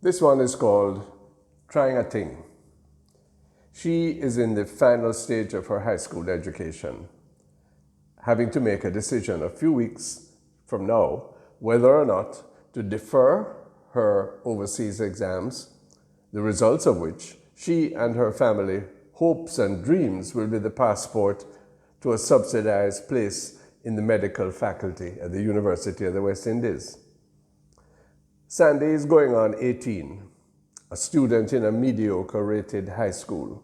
This one is called Trying a Ting. She is in the final stage of her high school education, having to make a decision a few weeks from now whether or not to defer her overseas exams, the results of which she and her family hopes and dreams will be the passport to a subsidized place in the medical faculty at the University of the West Indies. Sandy is going on 18, a student in a mediocre-rated high school.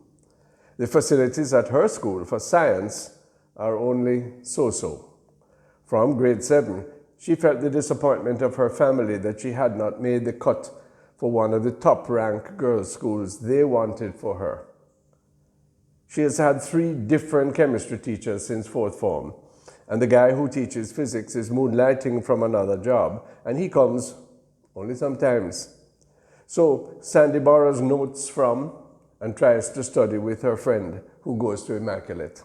The facilities at her school for science are only so-so. From grade 7, she felt the disappointment of her family that she had not made the cut for one of the top-ranked girls' schools they wanted for her. She has had 3 different chemistry teachers since 4th form, and the guy who teaches physics is moonlighting from another job, and he comes only sometimes. So Sandy borrows notes from and tries to study with her friend who goes to Immaculate.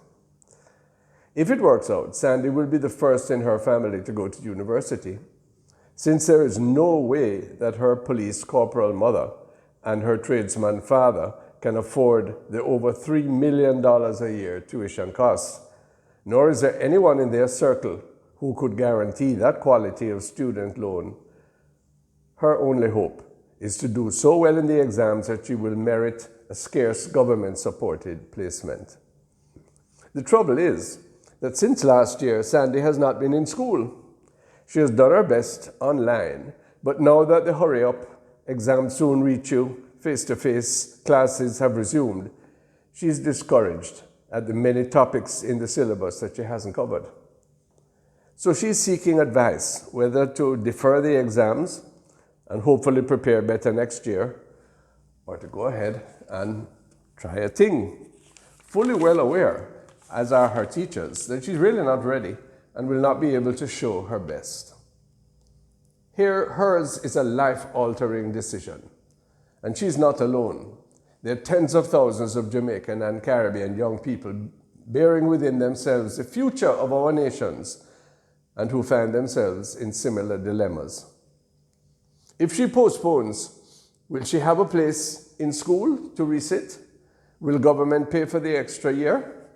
If it works out, Sandy will be the first in her family to go to university, since there is no way that her police corporal mother and her tradesman father can afford the over $3 million a year tuition costs, nor is there anyone in their circle who could guarantee that quality of student loan. Her only hope is to do so well in the exams that she will merit a scarce government-supported placement. The trouble is that since last year, Sandy has not been in school. She has done her best online, but now that the hurry-up, exam soon reach you, face-to-face classes have resumed, she's discouraged at the many topics in the syllabus that she hasn't covered. So she's seeking advice whether to defer the exams and hopefully prepare better next year, or to go ahead and try a Ting, fully well aware, as are her teachers, that she's really not ready and will not be able to show her best. Here, hers is a life-altering decision, and she's not alone. There are tens of thousands of Jamaican and Caribbean young people bearing within themselves the future of our nations and who find themselves in similar dilemmas. If she postpones, will she have a place in school to resit? Will government pay for the extra year?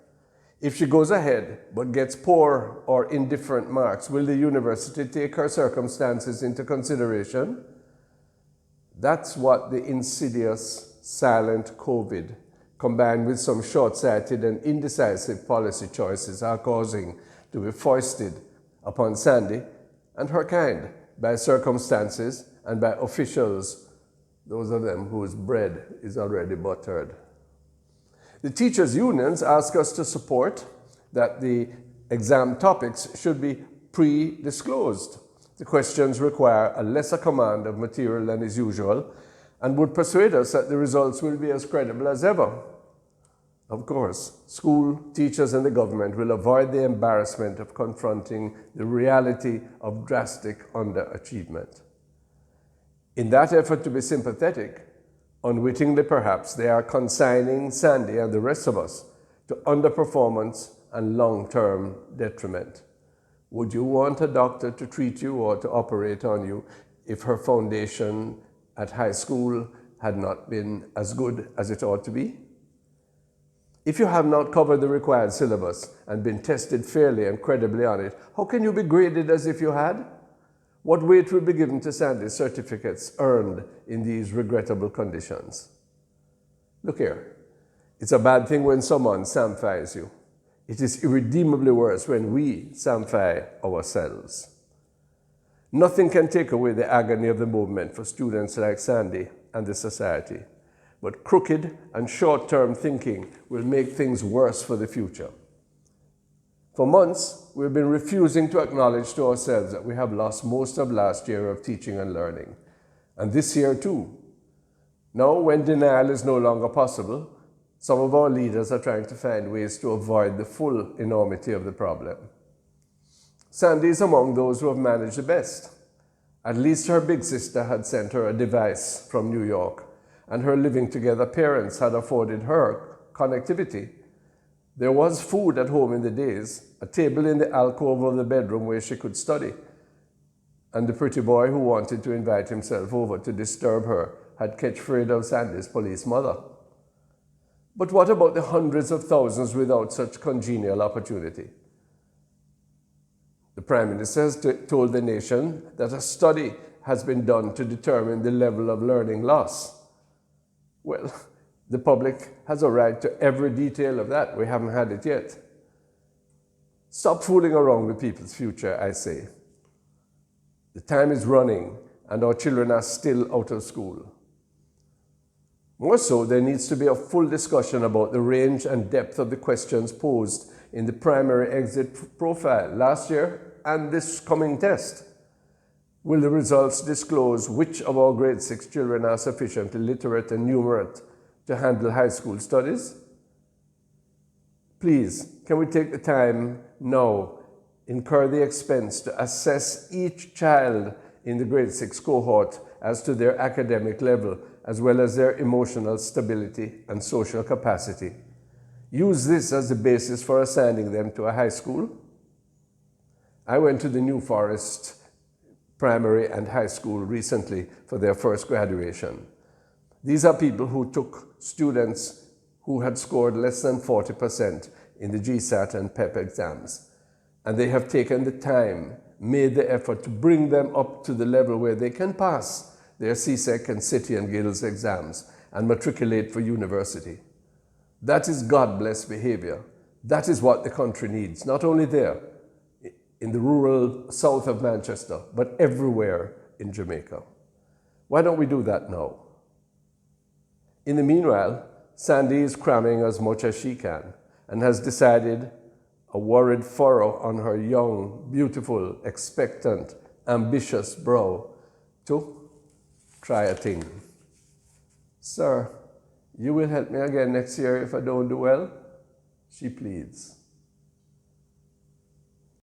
If she goes ahead but gets poor or indifferent marks, will the university take her circumstances into consideration? That's what the insidious, silent COVID, combined with some short-sighted and indecisive policy choices, are causing to be foisted upon Sandy and her kind by circumstances and by officials, those of them whose bread is already buttered. The teachers' unions ask us to support that the exam topics should be pre-disclosed. The questions require a lesser command of material than is usual and would persuade us that the results will be as credible as ever. Of course, school, teachers, and the government will avoid the embarrassment of confronting the reality of drastic underachievement. In that effort to be sympathetic, unwittingly perhaps, they are consigning Sandy and the rest of us to underperformance and long-term detriment. Would you want a doctor to treat you or to operate on you if her foundation at high school had not been as good as it ought to be? If you have not covered the required syllabus and been tested fairly and credibly on it, how can you be graded as if you had? What weight will be given to Sandy's certificates earned in these regrettable conditions? Look here, it's a bad thing when someone samfies you. It is irredeemably worse when we samfy ourselves. Nothing can take away the agony of the movement for students like Sandy and the society, but crooked and short-term thinking will make things worse for the future. For months, we've been refusing to acknowledge to ourselves that we have lost most of last year of teaching and learning, and this year too. Now, when denial is no longer possible, some of our leaders are trying to find ways to avoid the full enormity of the problem. Sandy is among those who have managed the best. At least her big sister had sent her a device from New York, and her living together parents had afforded her connectivity. There was food at home in the days, a table in the alcove of the bedroom where she could study, and the pretty boy who wanted to invite himself over to disturb her had catch afraid of Sandy's police mother. But what about the hundreds of thousands without such congenial opportunity? The Prime Minister has told the nation that a study has been done to determine the level of learning loss. Well, the public has a right to every detail of that. We haven't had it yet. Stop fooling around with people's future, I say. The time is running and our children are still out of school. More so, there needs to be a full discussion about the range and depth of the questions posed in the primary exit profile last year and this coming test. Will the results disclose which of our grade 6 children are sufficiently literate and numerate to handle high school studies? Please, can we take the time now, incur the expense to assess each child in the grade 6 cohort as to their academic level, as well as their emotional stability and social capacity? Use this as the basis for assigning them to a high school. I went to the New Forest primary and high school recently for their first graduation. These are people who took students who had scored less than 40% in the GSAT and PEP exams. And they have taken the time, made the effort to bring them up to the level where they can pass their CSEC and City and Guilds exams and matriculate for university. That is God-blessed behavior. That is what the country needs, not only there, in the rural south of Manchester, but everywhere in Jamaica. Why don't we do that now? In the meanwhile, Sandy is cramming as much as she can and has decided, a worried furrow on her young, beautiful, expectant, ambitious brow, to try a Ting. Sir, you will help me again next year if I don't do well? She pleads.